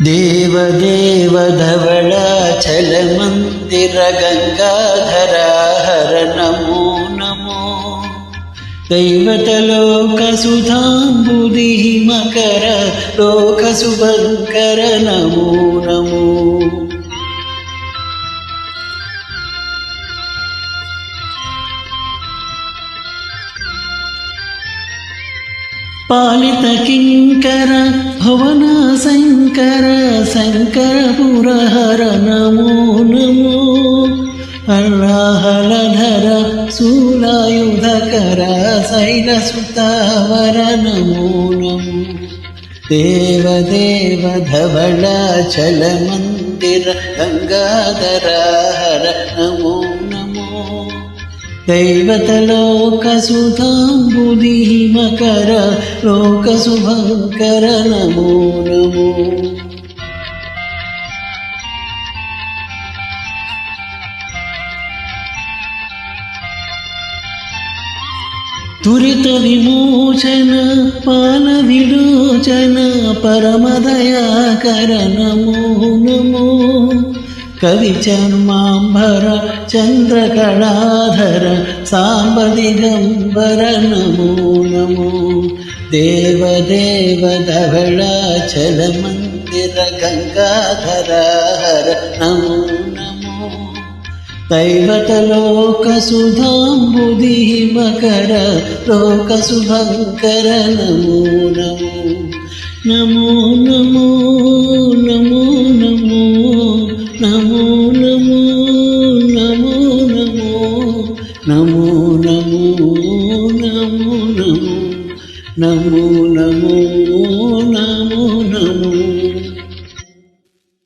దేవదేవ ధవళాచల మందిర గంగాధర హర నమో నమో దైవతలోక సుధాంబుధి మకర లోక శుభంకర నమో నమో పాలిత కింకర భవన శంకర శంకర పురహర నమో నమో హరహరధర శూలాయుధకర శైలసుతావర నమో నమో దేవదేవ ధవళాచల మందిర గంగాధర హర నమో నమో దైవతలోక సుధాంబుధి మకర లోక శుభంకర నమో నమో తురిత విమోచన పాల విలోచన పరమదయాకర నమో నమో కవి చర్మాంబర చంద్రకళాధర సాంబ దిగంబర నమో నమో దేవదేవ ధవళాచల మందిర గంగాధర హర నమో నమో దైవతలోక సుధాంబుధి మకర లోక శుభంకర నమో నమో నమో నమో నమో నమో నమో నమో నమో నమో నమో నమో నమో నమో నమో